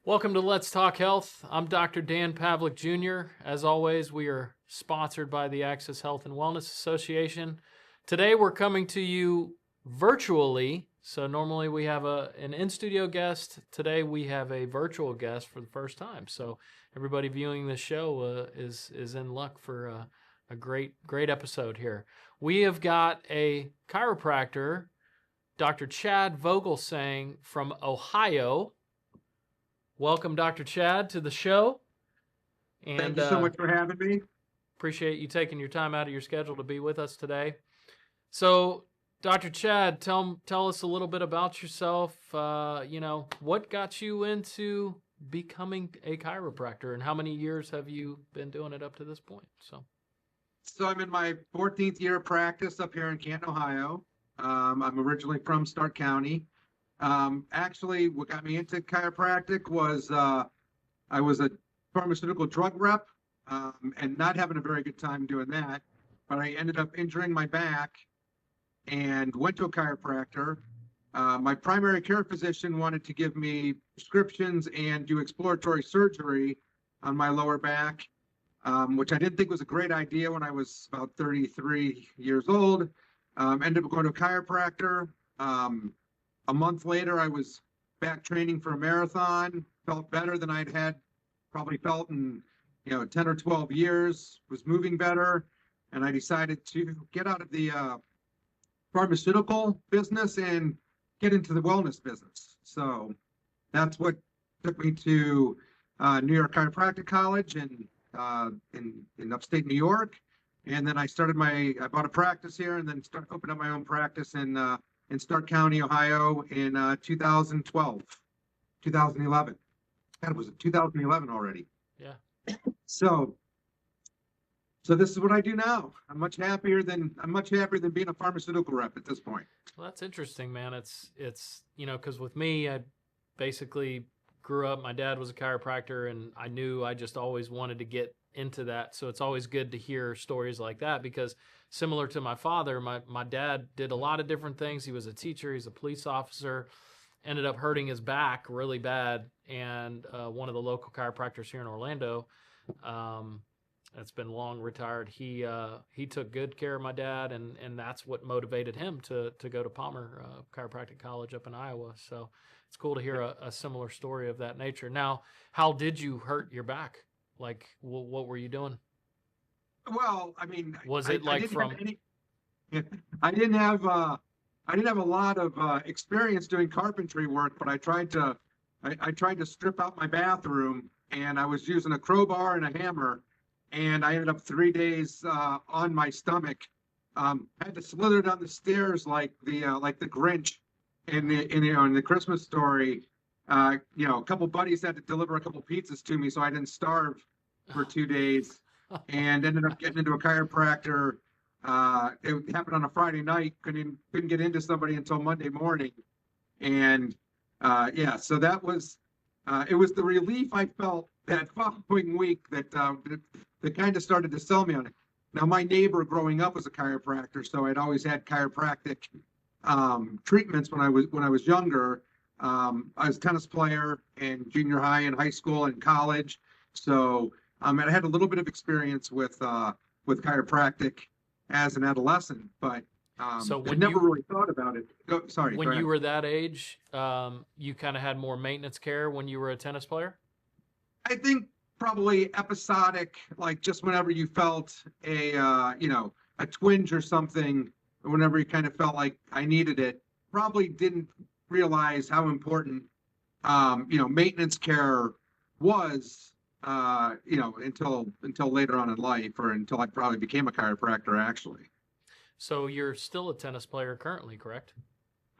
Welcome to Let's Talk Health. I'm Dr. Dan Pavlik Jr. As always, we are sponsored by the Access Health and Wellness Association. Today, we're coming to you virtually. So normally we have an in-studio guest. Today, we have a virtual guest for the first time. So everybody viewing this show is in luck for a great episode here. We have got a chiropractor, Dr. Chad Vogelsang from Ohio. Welcome, Dr. Chad, to the show. And thank you so much for having me. Appreciate you taking your time out of your schedule to be with us today. So, Dr. Chad, tell us a little bit about yourself. What got you into becoming a chiropractor, and how many years have you been doing it up to this point? So I'm in my 14th year of practice up here in Canton, Ohio. I'm originally from Stark County. Actually, what got me into chiropractic was I was a pharmaceutical drug rep and not having a very good time doing that. But I ended up injuring my back and went to a chiropractor. My primary care physician wanted to give me prescriptions and do exploratory surgery on my lower back, which I didn't think was a great idea when I was about 33 years old. Ended up going to a chiropractor. A month later, I was back training for a marathon, felt better than I'd probably felt in 10 or 12 years, was moving better, and I decided to get out of the pharmaceutical business and get into the wellness business. So that's what took me to New York Chiropractic College in upstate New York. And then I bought a practice here and then opened up my own practice in Stark County, Ohio in 2011. God, was it 2011 already? Yeah. So this is what I do now. I'm much happier than being a pharmaceutical rep at this point. Well, that's interesting, man. It's because with me, I basically grew up. My dad was a chiropractor, and I knew I just always wanted to get into that. So it's always good to hear stories like that, because similar to my father, my dad did a lot of different things. He was a teacher, he's a police officer, ended up hurting his back really bad. And one of the local chiropractors here in Orlando, that's been long retired, he took good care of my dad, and that's what motivated him to go to Palmer Chiropractic College up in Iowa. So it's cool to hear a similar story of that nature. Now, how did you hurt your back? Like, what were you doing? Well, I mean, was it I didn't have a lot of experience doing carpentry work, but I tried to strip out my bathroom, and I was using a crowbar and a hammer, and I ended up 3 days on my stomach. Had to slither down the stairs like the Grinch in the Christmas Story. A couple buddies had to deliver a couple pizzas to me so I didn't starve for 2 days, and ended up getting into a chiropractor. It happened on a Friday night. Couldn't get into somebody until Monday morning, and so that was it was the relief I felt that following week that kind of started to sell me on it. Now, my neighbor growing up was a chiropractor, so I'd always had chiropractic treatments when I was younger. I was a tennis player in junior high and high school and college, so and I had a little bit of experience with chiropractic as an adolescent, but so I never really thought about it. When you were that age, you kind of had more maintenance care when you were a tennis player? I think probably episodic, like just whenever you felt a twinge or something, or whenever you kind of felt like I needed it. Probably didn't realize how important maintenance care was until later on in life, or until I probably became a chiropractor, actually. So you're still a tennis player currently, correct?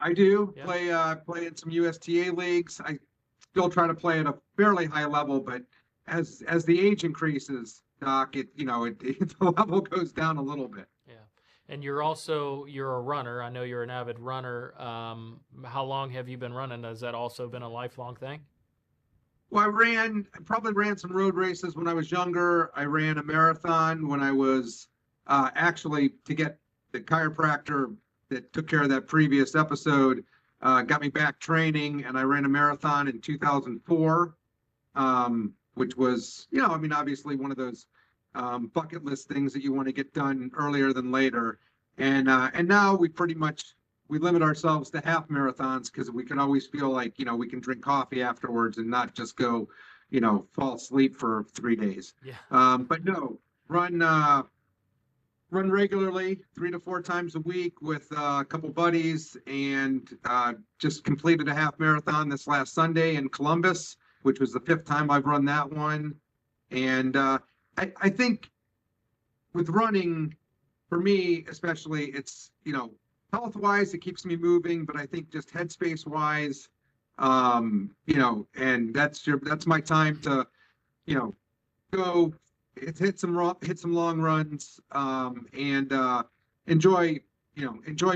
I do. Yeah. Play in some USTA leagues. I still try to play at a fairly high level, but as the age increases, Doc, the level goes down a little bit. Yeah. And you're a runner. I know you're an avid runner. How long have you been running? Has that also been a lifelong thing? Well, I probably ran some road races when I was younger. I ran a marathon when I was actually, to get the chiropractor that took care of that previous episode, got me back training, and I ran a marathon in 2004. which was, I mean, obviously one of those bucket list things that you want to get done earlier than later. And now we limit ourselves to half marathons because we can always feel like, we can drink coffee afterwards and not just go, fall asleep for 3 days. Yeah. But no, run regularly 3 to 4 times a week with a couple buddies, and just completed a half marathon this last Sunday in Columbus, which was the 5th time I've run that one. And I think with running, for me especially, it's, health wise, it keeps me moving, but I think just headspace wise, and that's my time to, go hit some long runs, and enjoy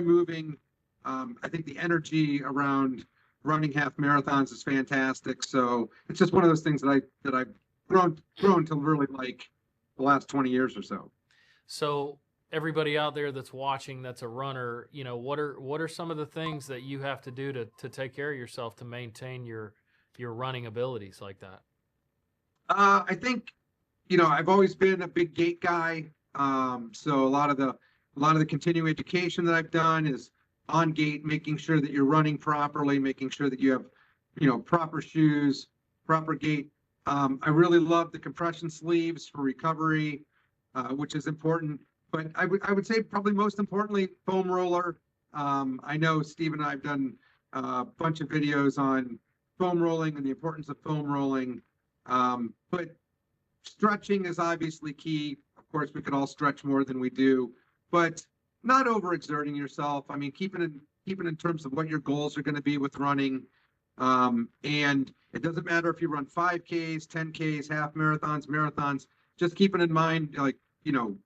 moving. I think the energy around running half marathons is fantastic. So it's just one of those things that I've grown to really like the last 20 years or so. So everybody out there that's watching, that's a runner, what are some of the things that you have to do to take care of yourself to maintain your running abilities like that? I think, I've always been a big gait guy. So a lot of the continuing education that I've done is on gait, making sure that you're running properly, making sure that you have, proper shoes, proper gait. I really love the compression sleeves for recovery, which is important. But I would say probably most importantly, foam roller. I know Steve and I have done a bunch of videos on foam rolling and the importance of foam rolling. But stretching is obviously key. Of course, we could all stretch more than we do, but not overexerting yourself. I mean, keeping in terms of what your goals are going to be with running. And it doesn't matter if you run 5Ks, 10Ks, half marathons, just keeping in mind, like,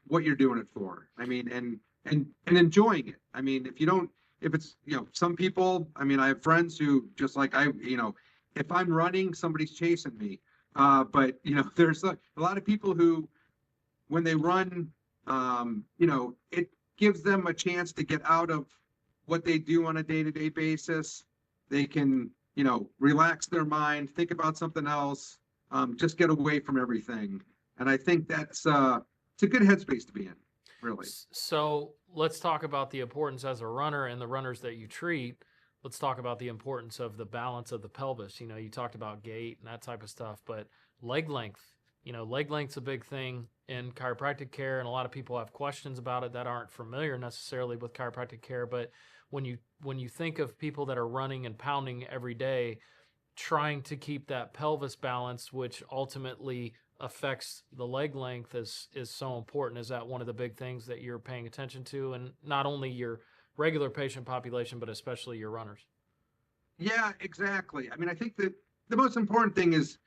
what you're doing it for. I mean, and enjoying it. I mean, if it's, some people, I mean, I have friends who just like, if I'm running, somebody's chasing me. But, there's a lot of people who, when they run, it gives them a chance to get out of what they do on a day-to-day basis. They can, relax their mind, think about something else, just get away from everything. And I think that's it's a good headspace to be in, really. So let's talk about the importance as a runner and the runners that you treat. Let's talk about the importance of the balance of the pelvis. You talked about gait and that type of stuff, but leg length, leg length's a big thing in chiropractic care, and a lot of people have questions about it that aren't familiar necessarily with chiropractic care. But when you think of people that are running and pounding every day, trying to keep that pelvis balanced, which ultimately affects the leg length, is so important. Is that one of the big things that you're paying attention to, and not only your regular patient population, but especially your runners? Yeah, exactly. I mean, I think that the most important thing is,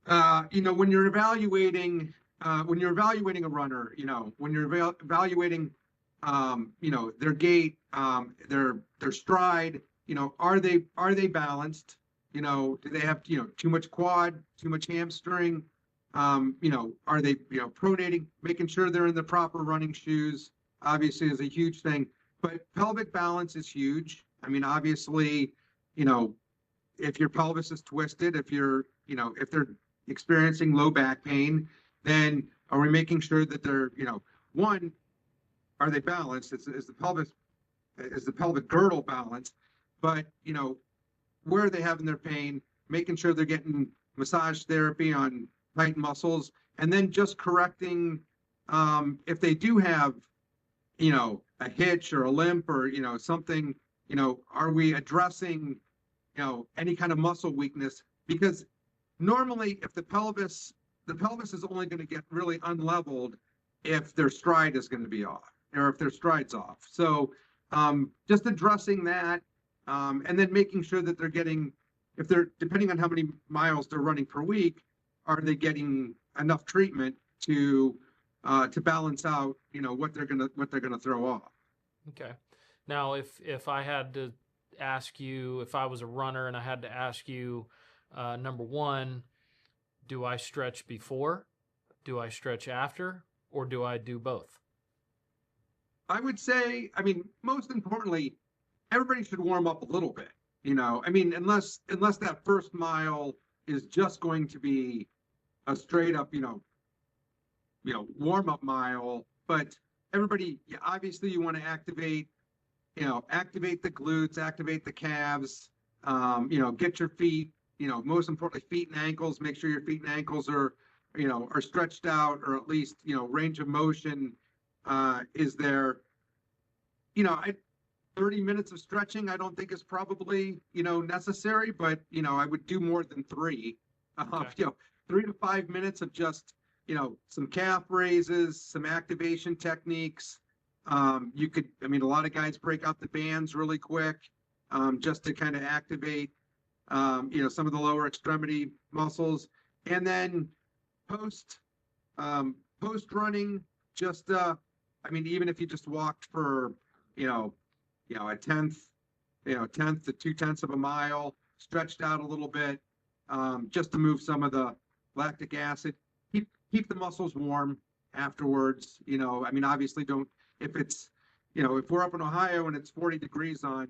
when you're evaluating a runner, when you're evaluating, their gait, their stride, are they balanced? Do they have, too much quad, too much hamstring? Are they, pronating, making sure they're in the proper running shoes, obviously is a huge thing. But pelvic balance is huge. I mean, obviously, if your pelvis is twisted, if they're experiencing low back pain, then are we making sure that they're, one, are they balanced? Is the pelvic girdle balanced? But, where are they having their pain? Making sure they're getting massage therapy on tight muscles, and then just correcting if they do have, a hitch or a limp or, something, are we addressing, any kind of muscle weakness? Because normally if the pelvis is only going to get really unleveled if their stride is going to be off, or if their stride's off. So just addressing that, and then making sure that they're getting, if they're, depending on how many miles they're running per week, are they getting enough treatment to balance out, what they're gonna throw off. Okay. Now, if I had to ask you, if I was a runner and I had to ask you, number one, do I stretch before? Do I stretch after? Or do I do both? I would say, I mean, most importantly, everybody should warm up a little bit. I mean, unless that first mile, is just going to be a straight up, warm up mile. But everybody, obviously, you want to activate the glutes, activate the calves, get your feet, most importantly, feet and ankles, make sure your feet and ankles are stretched out, or at least, range of motion is there. 30 minutes of stretching, I don't think is probably, necessary, but, I would do more than three. Okay. 3 to 5 minutes of just, some calf raises, some activation techniques. A lot of guys break out the bands really quick, just to kind of activate, some of the lower extremity muscles. And then post, post running, just, even if you just walked for, a tenth to 2/10 of a mile, stretched out a little bit, just to move some of the lactic acid, keep the muscles warm afterwards. Obviously don't, if it's, if we're up in Ohio and it's 40 degrees on,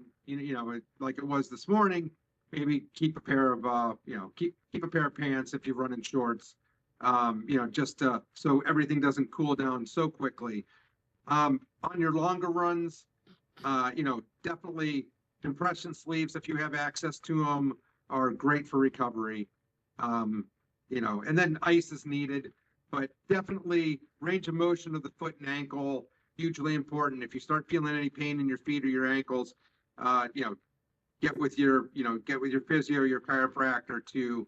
like it was this morning, maybe keep a pair of, keep a pair of pants if you run in shorts, just so everything doesn't cool down so quickly. On your longer runs, definitely compression sleeves, if you have access to them, are great for recovery. And then ice is needed, but definitely range of motion of the foot and ankle, hugely important. If you start feeling any pain in your feet or your ankles, get with your physio, your chiropractor to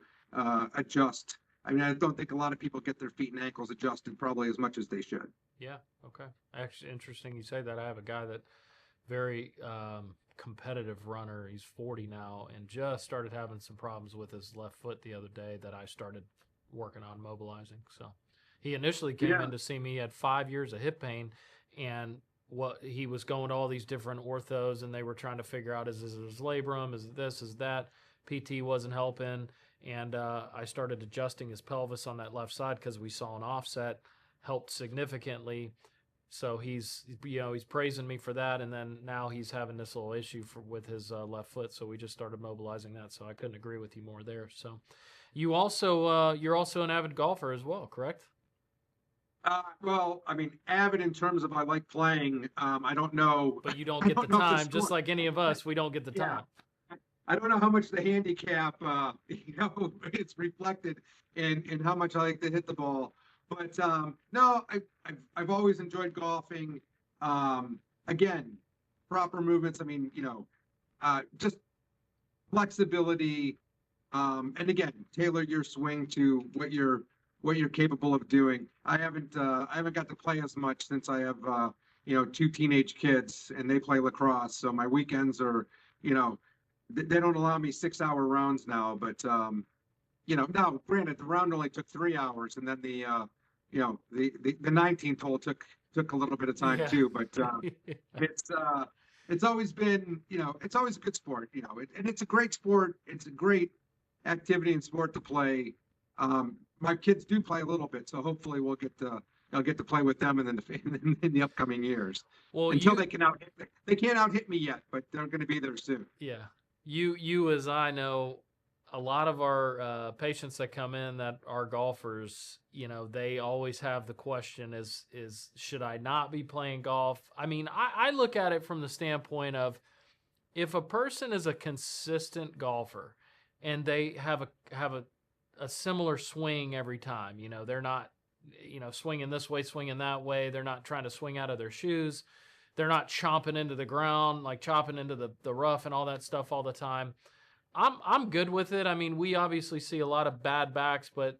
adjust. I don't think a lot of people get their feet and ankles adjusted probably as much as they should. Yeah. Okay. Actually, interesting you say that. I have a guy that very competitive runner. He's 40 now and just started having some problems with his left foot the other day that I started working on mobilizing. So he initially came in to see me. He had 5 years of hip pain, and what he was going to all these different orthos, and they were trying to figure out, is this his labrum? Is it this? Is that? PT wasn't helping. And I started adjusting his pelvis on that left side because we saw an offset, helped significantly. So he's praising me for that, and then now he's having this little issue with his left foot. So we just started mobilizing that. So I couldn't agree with you more there. So you're also an avid golfer as well, correct? Avid in terms of I like playing. I don't know, but you don't get the time, just like any of us. We don't get the time. I don't know how much the handicap, it's reflected in how much I like to hit the ball. But no, I've always enjoyed golfing. Again, proper movements. Just flexibility, and again, tailor your swing to what you're capable of doing. I haven't got to play as much since I have two teenage kids and they play lacrosse. So my weekends are, they don't allow me 6-hour rounds now. But now granted, the round only took 3 hours, and then the 19th hole took a little bit of time too. But it's always been, it's always a good sport, and it's a great sport. It's a great activity and sport to play. My kids do play a little bit, so hopefully I'll get to play with them in the upcoming years. Well, they can't out hit me yet, but they're going to be there soon. Yeah, you as I know, a lot of our patients that come in that are golfers, they always have the question is should I not be playing golf? I look at it from the standpoint of, if a person is a consistent golfer and they have a similar swing every time, they're not, swinging this way, swinging that way. They're not trying to swing out of their shoes. They're not chomping into the ground, like chopping into the rough and all that stuff all the time. I'm good with it. We obviously see a lot of bad backs, but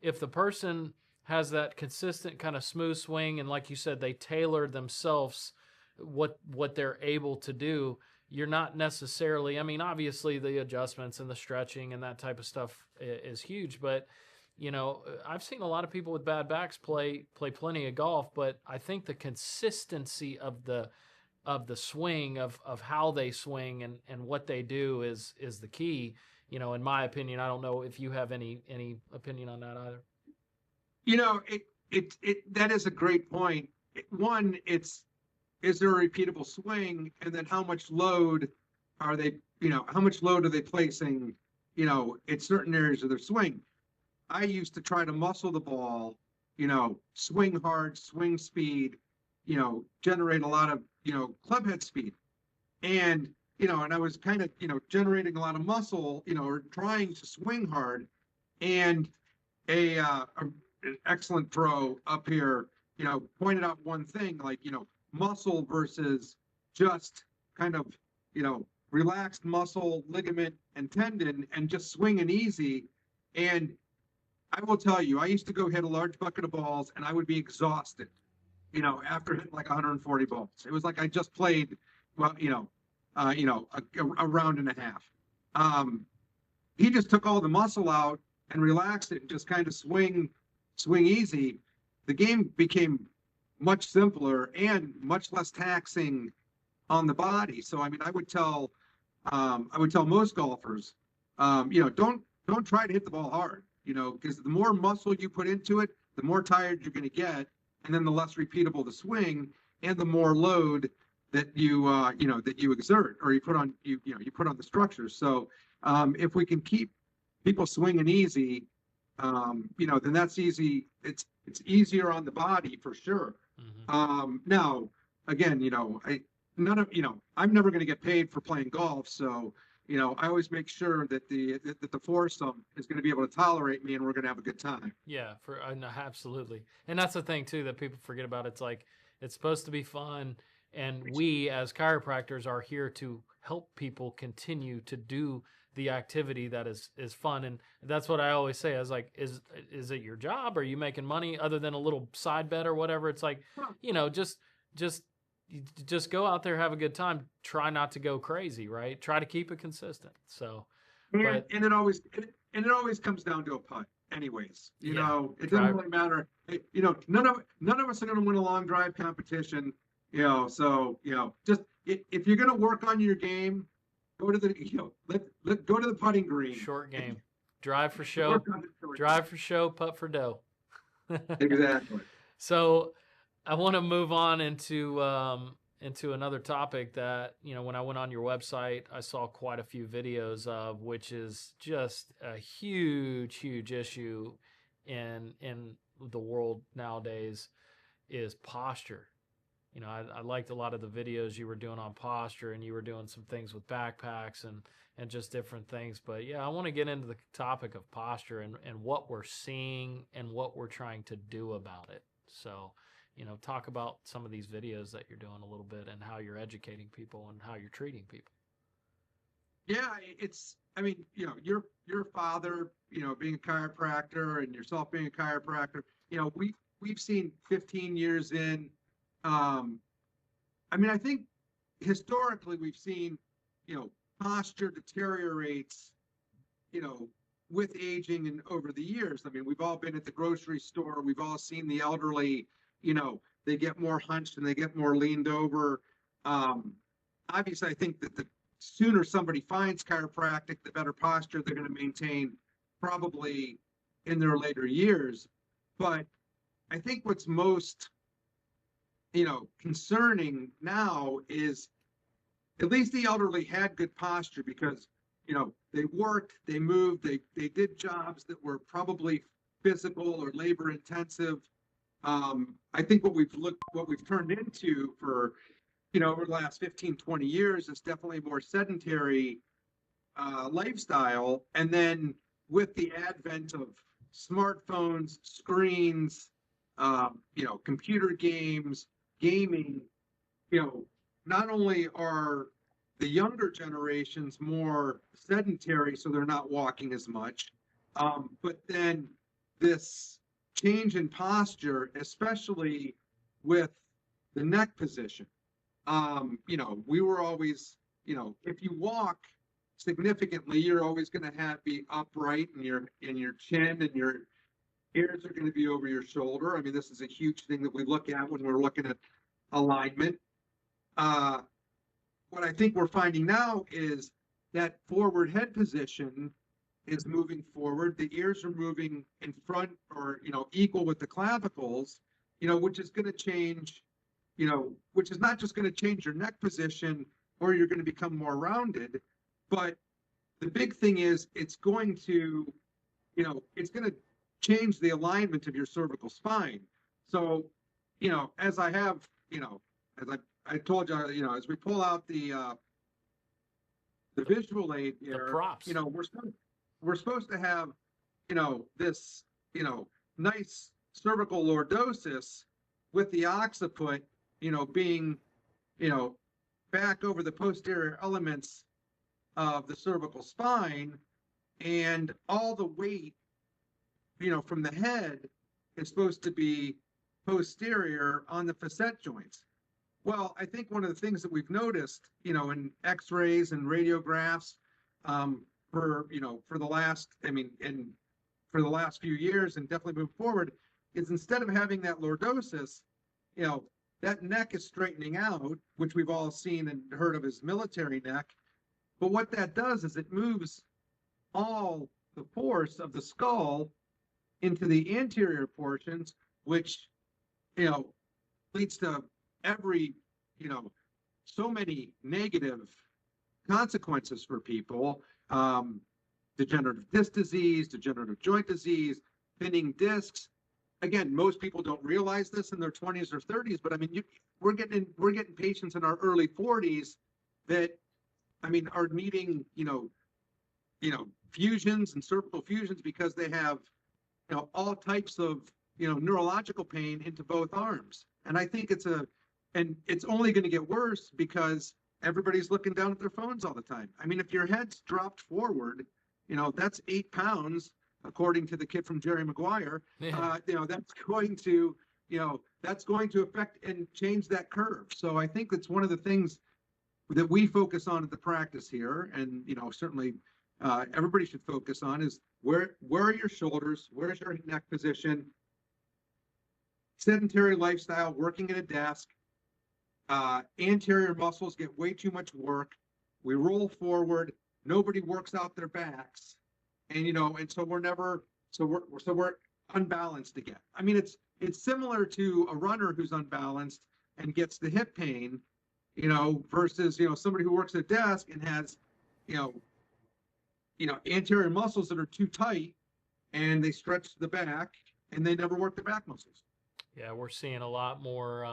if the person has that consistent kind of smooth swing, and like you said, they tailor themselves what they're able to do, you're not necessarily, obviously the adjustments and the stretching and that type of stuff is huge, but I've seen a lot of people with bad backs play plenty of golf, but I think the consistency of the swing of how they swing and what they do is the key, in my opinion. I don't know if you have any opinion on that either. That is a great point. One, is there a repeatable swing, and then how much load are they placing, in certain areas of their swing. I used to try to muscle the ball, swing hard, swing speed, generate a lot of, club head speed. And, and I was kind of, generating a lot of muscle, or trying to swing hard. And an excellent pro up here, pointed out one thing, like, muscle versus just kind of, relaxed muscle, ligament, and tendon, and just swinging easy. And I will tell you, I used to go hit a large bucket of balls and I would be exhausted, after hitting like 140 balls. It was like I just played, well, a round and a half. He just took all the muscle out and relaxed it and just kind of swing easy. The game became much simpler and much less taxing on the body. So, I mean, I would tell most golfers, don't try to hit the ball hard, because the more muscle you put into it, the more tired you're going to get, and then the less repeatable the swing, and the more load that you exert, or you put on the structures. So if we can keep people swinging easy, then that's easy. It's easier on the body for sure. Mm-hmm. Now, again, I'm never going to get paid for playing golf, so I always make sure that the foursome is going to be able to tolerate me, and we're going to have a good time. Yeah, no, absolutely. And that's the thing too that people forget about. It's like it's supposed to be fun, and we as chiropractors are here to help people continue to do the activity that is fun. And that's what I always say. I was like, is it your job? Are you making money other than a little side bet or whatever? It's like, just go out there, have a good time. Try not to go crazy, right? Try to keep it consistent. So, and it always comes down to a putt, anyways. It doesn't really matter. None of us are going to win a long drive competition. So just if you're going to work on your game, go to the go to the putting green. Short game, drive for show, putt for dough. Exactly. So I want to move on into another topic that, when I went on your website, I saw quite a few videos of, which is just a huge issue in the world nowadays, is posture. I liked a lot of the videos you were doing on posture, and you were doing some things with backpacks and just different things. But yeah, I want to get into the topic of posture and what we're seeing and what we're trying to do about it. So, talk about some of these videos that you're doing a little bit, and how you're educating people and how you're treating people. Yeah, your father, being a chiropractor, and yourself being a chiropractor, we've seen 15 years in. I think historically we've seen, posture deteriorates, with aging and over the years. I mean, we've all been at the grocery store. We've all seen the elderly, they get more hunched and they get more leaned over. Obviously, I think that the sooner somebody finds chiropractic, the better posture they're going to maintain, probably in their later years. But I think what's most concerning now is at least the elderly had good posture, because, they worked, they moved, they did jobs that were probably physical or labor intensive. I think what we've turned into for, over the last 15, 20 years is definitely a more sedentary lifestyle. And then with the advent of smartphones, screens, computer games, gaming, not only are the younger generations more sedentary, so they're not walking as much, but then this change in posture, especially with the neck position. We were always, if you walk significantly, you're always going to be upright, and your chin and your ears are going to be over your shoulder. I mean, this is a huge thing that we look at when we're looking at alignment. What I think we're finding now is that forward head position is moving forward. The ears are moving in front, or, equal with the clavicles, which is going to change, which is not just going to change your neck position, or you're going to become more rounded, but the big thing is it's going to, it's going to change the alignment of your cervical spine. So, as I have, as I told you, as we pull out the visual aid The here, props. we're supposed to have, this, nice cervical lordosis with the occiput, being, back over the posterior elements of the cervical spine, and all the weight, from the head is supposed to be posterior on the facet joints. Well, I think one of the things that we've noticed, in X-rays and radiographs, for the last, and for the last few years, and definitely move forward, is instead of having that lordosis, that neck is straightening out, which we've all seen and heard of as military neck. But what that does is it moves all the force of the skull into the anterior portions, which, leads to every, so many negative consequences for people. Degenerative disc disease, degenerative joint disease, thinning discs. Again, most people don't realize this in their 20s or 30s, but we're getting patients in our early 40s that, are needing, fusions and cervical fusions because they have, all types of, neurological pain into both arms. And I think it's only going to get worse because everybody's looking down at their phones all the time. If your head's dropped forward, that's 8 pounds, according to the kid from Jerry Maguire. Yeah. That's going to affect and change that curve. So I think that's one of the things that we focus on at the practice here, and certainly everybody should focus on, is where are your shoulders, where's your neck position. Sedentary lifestyle, working at a desk, anterior muscles get way too much work. We roll forward, nobody works out their backs, and so we're unbalanced again. It's similar to a runner who's unbalanced and gets the hip pain, versus somebody who works at a desk and has anterior muscles that are too tight, and they stretch the back and they never work the back muscles. Yeah, we're seeing a lot more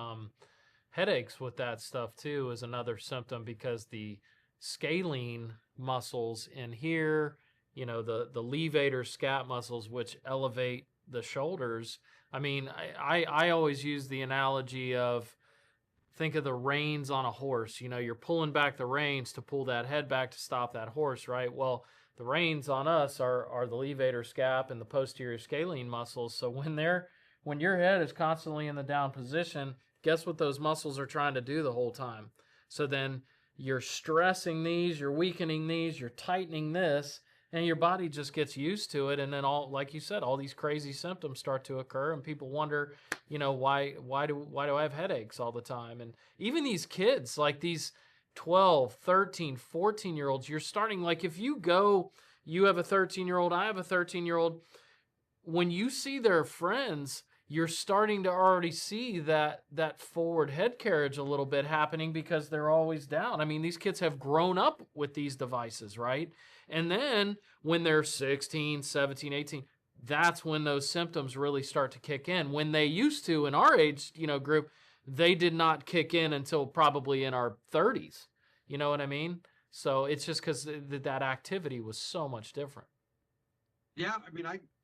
headaches with that stuff too, is another symptom, because the scalene muscles in here, the levator scap muscles, which elevate the shoulders. I always use the analogy of, think of the reins on a horse. You're pulling back the reins to pull that head back to stop that horse, right? Well, the reins on us are the levator scap and the posterior scalene muscles. So when your head is constantly in the down position, guess what those muscles are trying to do the whole time? So then you're stressing these, you're weakening these, you're tightening this, and your body just gets used to it. And then like you said, all these crazy symptoms start to occur, and people wonder, why do I have headaches all the time? And even these kids, like these 12, 13, 14-year-olds, you're starting, like if you have a 13-year-old, I have a 13-year-old, when you see their friends, you're starting to already see that forward head carriage a little bit happening, because they're always down. These kids have grown up with these devices, right? And then when they're 16, 17, 18, that's when those symptoms really start to kick in. When they used to, in our age, group, they did not kick in until probably in our 30s. You know what I mean? So it's just because that activity was so much different. Yeah,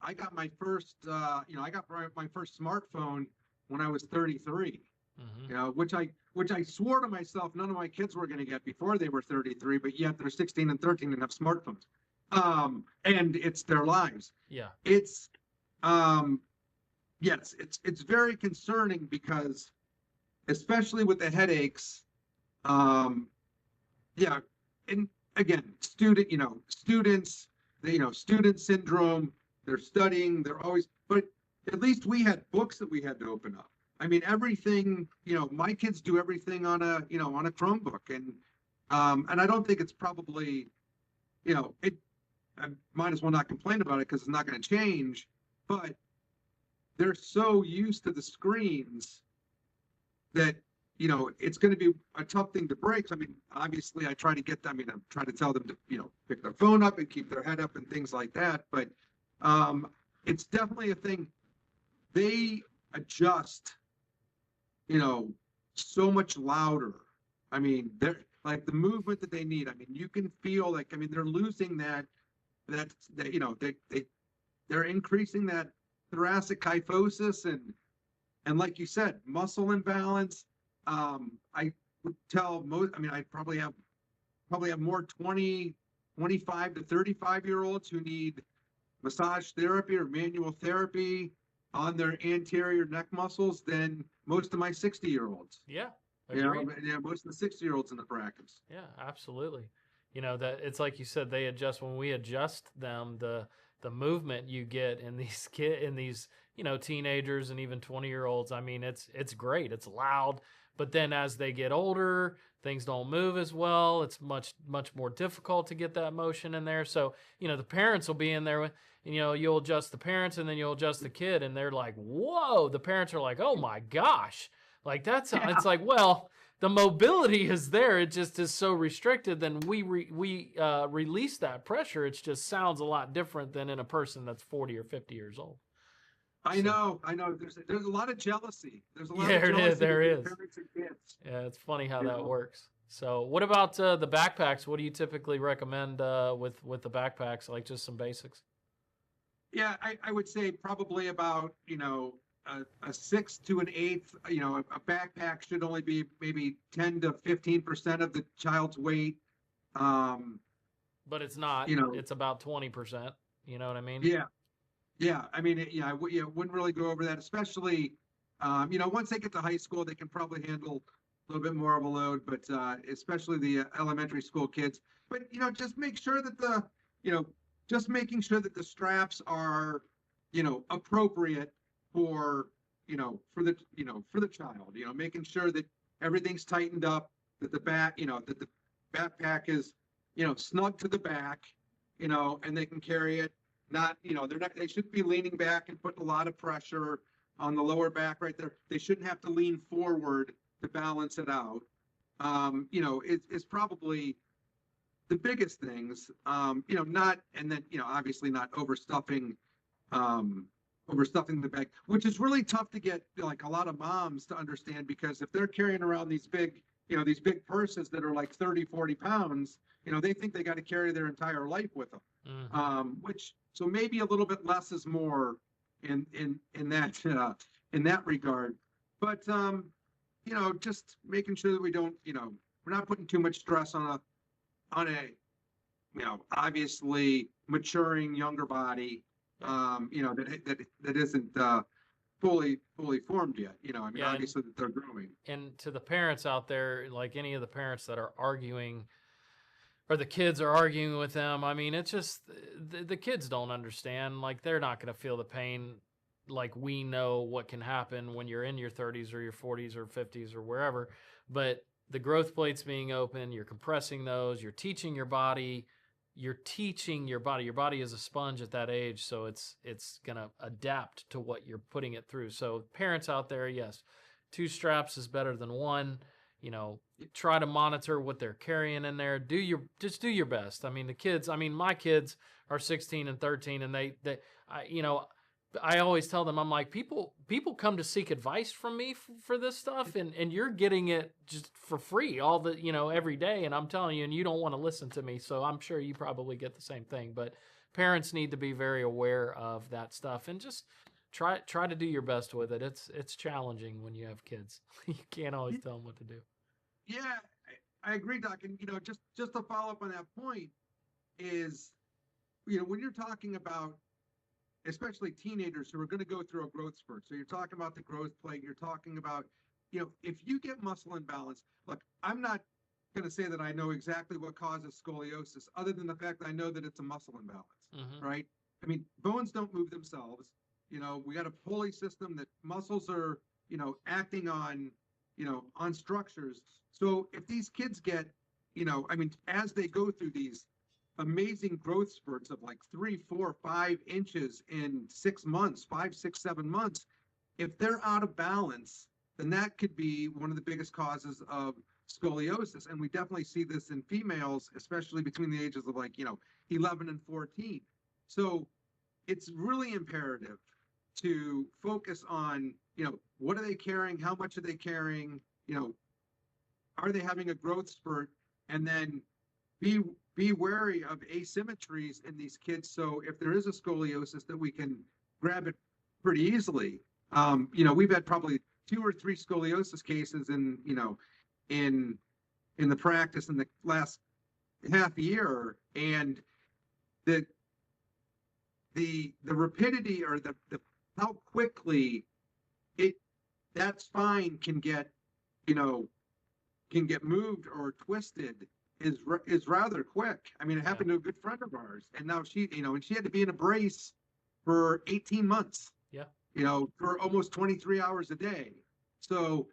I got my first, I got my first smartphone when I was 33. Mm-hmm. Which I swore to myself none of my kids were going to get before they were 33, but yet they're 16 and 13 and have smartphones. And it's their lives. Yeah. It's, yes, it's very concerning, because especially with the headaches, yeah. And again, students, student syndrome, they're studying, they're always, but at least we had books that we had to open up. Everything, my kids do everything on a Chromebook, and I don't think it's probably, I might as well not complain about it because it's not going to change, but they're so used to the screens that it's going to be a tough thing to break. I mean, obviously I try to get them, I'm trying to tell them to, pick their phone up and keep their head up and things like that. But it's definitely a thing. They adjust, so much louder. I mean, they're like the movement that they need. I mean, you can feel like, I mean, they're losing that, they're increasing that thoracic kyphosis and like you said, muscle imbalance. I would tell most, I mean, I probably have more 25 to 35-year-olds who need massage therapy or manual therapy on their anterior neck muscles than most of my 60-year-olds. Yeah. Yeah, most of the 60-year-olds in the practice. Yeah, absolutely. That it's like you said, they adjust when we adjust them, the movement you get in these teenagers and even 20-year-olds. I mean, it's great. It's loud, but then as they get older, things don't move as well. It's much more difficult to get that motion in there. So, the parents will be in there with, you'll adjust the parents and then you'll adjust the kid and they're like, "Whoa." The parents are like, "Oh my gosh." Like it's like, well, the mobility is there. It just is so restricted. Then we release that pressure. It just sounds a lot different than in a person that's 40 or 50 years old. I know. There's a lot of jealousy. There's a lot Yeah, of jealousy there is. between parents and kids. Yeah, it's funny how that works. So what about the backpacks? What do you typically recommend with the backpacks, like just some basics? Yeah, I would say probably about, a sixth to an eighth, a backpack should only be maybe 10 to 15% of the child's weight. But it's not, it's about 20%. You know what I mean? Yeah. Yeah. I mean, I wouldn't really go over that, especially, once they get to high school, they can probably handle a little bit more of a load, but especially the elementary school kids. But, just make sure that just making sure that the straps are, appropriate for the child, making sure that everything's tightened up, that the back, that the backpack is, snug to the back, and they can carry it. Not, they shouldn't be leaning back and putting a lot of pressure on the lower back right there. They shouldn't have to lean forward to balance it out. It's probably the biggest things, not, and then, obviously not overstuffing the bag, which is really tough to get like a lot of moms to understand, because if they're carrying around these big purses that are like 30, 40 pounds, they think they got to carry their entire life with them. Mm-hmm. So maybe a little bit less is more in that regard. But, just making sure that we don't, we're not putting too much stress on a obviously maturing younger body, that isn't fully formed yet. Obviously that they're growing. And to the parents out there, like any of the parents that are arguing, or the kids are arguing with them, I mean, it's just the kids don't understand. Like, they're not going to feel the pain like we know what can happen when you're in your 30s or your 40s or 50s or wherever. But the growth plates being open, you're compressing those, you're teaching your body. Your body is a sponge at that age, so it's going to adapt to what you're putting it through. So parents out there, yes, 2 straps is better than 1. Try to monitor what they're carrying in there. Just do your best. I mean, my kids are 16 and 13, and I always tell them, I'm like, people come to seek advice from me for this stuff, and you're getting it just for free every day. And I'm telling you, and you don't want to listen to me. So I'm sure you probably get the same thing, but parents need to be very aware of that stuff and just try to do your best with it. It's challenging when you have kids. You can't always tell them what to do. Yeah, I agree, Doc. And, just to follow up on that point is, when you're talking about, especially teenagers who are going to go through a growth spurt. So you're talking about the growth plate. You're talking about, if you get muscle imbalance, look, I'm not going to say that I know exactly what causes scoliosis, other than the fact that I know that it's a muscle imbalance, mm-hmm. Right? I mean, bones don't move themselves. We got a pulley system that muscles are, acting on, on structures. So if these kids get, as they go through these amazing growth spurts of like 3, 4, 5 inches in 6 months, 5, 6, 7 months, if they're out of balance, then that could be one of the biggest causes of scoliosis. And we definitely see this in females, especially between the ages of 11 and 14. So it's really imperative to focus on, what are they carrying? How much are they carrying? Are they having a growth spurt? And then be wary of asymmetries in these kids. So if there is a scoliosis, that we can grab it pretty easily. We've had probably 2 or 3 scoliosis cases in the practice in the last half year, and the rapidity, or the how quickly that spine can get moved or twisted is rather quick. I mean, it happened to a good friend of ours, and now she had to be in a brace for 18 months. Yeah. For almost 23 hours a day. So,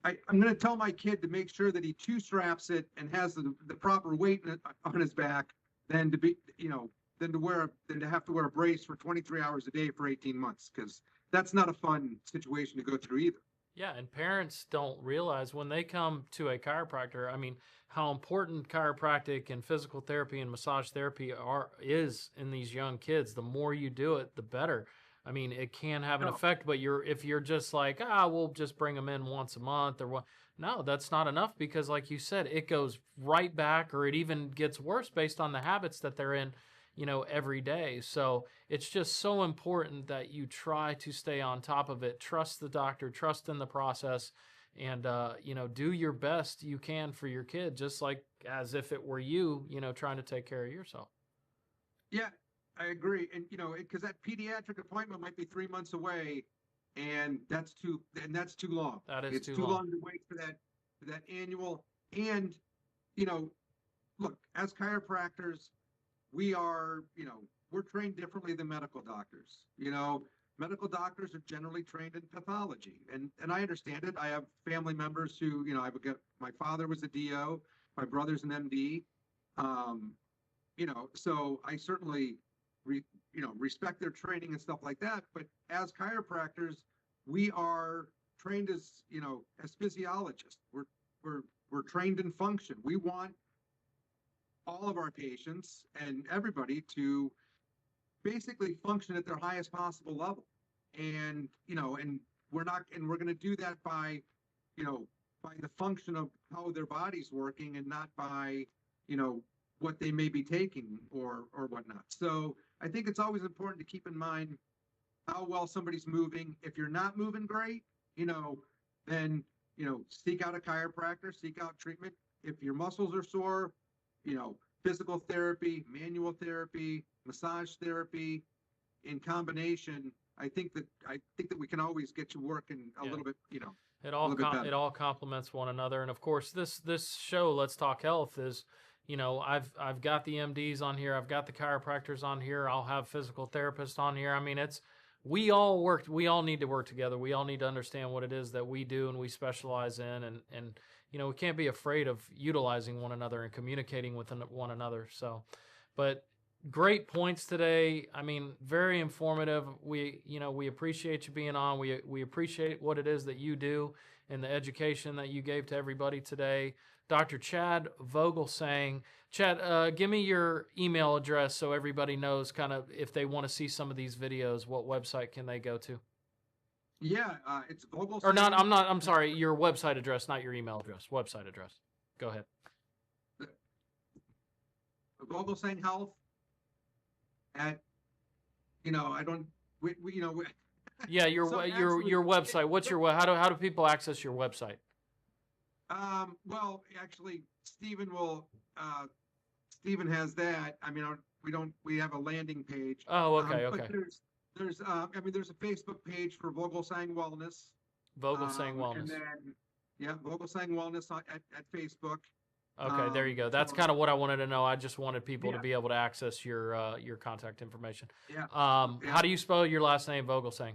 I'm going to tell my kid to make sure that he 2-straps it and has the proper weight on his back, than to have to wear a brace for 23 hours a day for 18 months, because that's not a fun situation to go through either. Yeah, and parents don't realize when they come to a chiropractor, I mean, how important chiropractic and physical therapy and massage therapy is in these young kids. The more you do it, the better. I mean, it can have an effect, but if you're just like, we'll just bring them in once a month or what. No, that's not enough, because like you said, it goes right back, or it even gets worse based on the habits that they're in, every day. So it's just so important that you try to stay on top of it. Trust the doctor, trust in the process, and, do your best you can for your kid, just like as if it were you, trying to take care of yourself. Yeah, I agree. And, because that pediatric appointment might be 3 months away, and that's too long. That is it's too too long. long to wait for that annual. And, look, as chiropractors, we are, we're trained differently than medical doctors. Medical doctors are generally trained in pathology, and I understand it. I have family members who, my father was a DO, my brother's an MD. So I certainly respect their training and stuff like that. But as chiropractors, we are trained as physiologists. We're trained in function. We want all of our patients and everybody to basically function at their highest possible level. And we're going to do that by the function of how their body's working, and not by what they may be taking or whatnot. So I think it's always important to keep in mind how well somebody's moving. If you're not moving great, then seek out a chiropractor, seek out treatment. If your muscles are sore, physical therapy, manual therapy, massage therapy in combination, I think that we can always get you working a little bit, It all complements one another. And of course, this show, Let's Talk Health, is, I've got the MDs on here, I've got the chiropractors on here, I'll have physical therapists on here. I mean, we all need to work together. We all need to understand what it is that we do and we specialize in, and we can't be afraid of utilizing one another and communicating with one another. So, but great points today. I mean, very informative. We appreciate you being on. We appreciate what it is that you do and the education that you gave to everybody today. Dr. Chad Vogelsang. Chad, give me your email address so everybody knows kind of if they want to see some of these videos, what website can they go to? Yeah, it's Vogelsang. Or not, I'm sorry, your website address, not your email address, website address. Go ahead. Vogelsang Health at, yeah, your website. What's your, how do people access your website? Well, actually, Stephen has that. I mean, we have a landing page. Oh, okay. But there's a Facebook page for Vogelsang Wellness. Vogelsang Wellness. And then, Vogelsang Wellness at Facebook. Okay, there you go. That's kind of what I wanted to know. I just wanted people to be able to access your contact information. Yeah. How do you spell your last name, Vogelsang?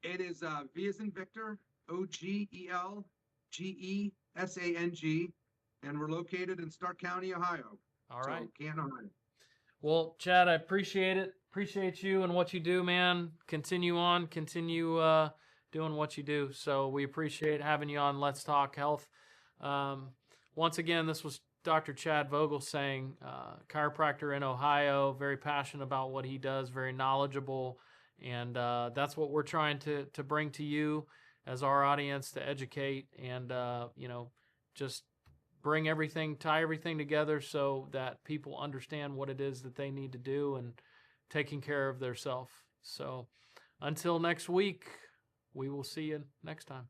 It is V as in Victor, OGELGESANG, and we're located in Stark County, Ohio. All right. So, Canton, Ohio. Well, Chad, I appreciate it. Appreciate you and what you do, man. Continue on. Continue doing what you do. So we appreciate having you on Let's Talk Health. Once again, this was Dr. Chad Vogel saying, chiropractor in Ohio, very passionate about what he does, very knowledgeable. And that's what we're trying to bring to you as our audience, to educate and, just tie everything together so that people understand what it is that they need to do and taking care of theirself. So until next week, we will see you next time.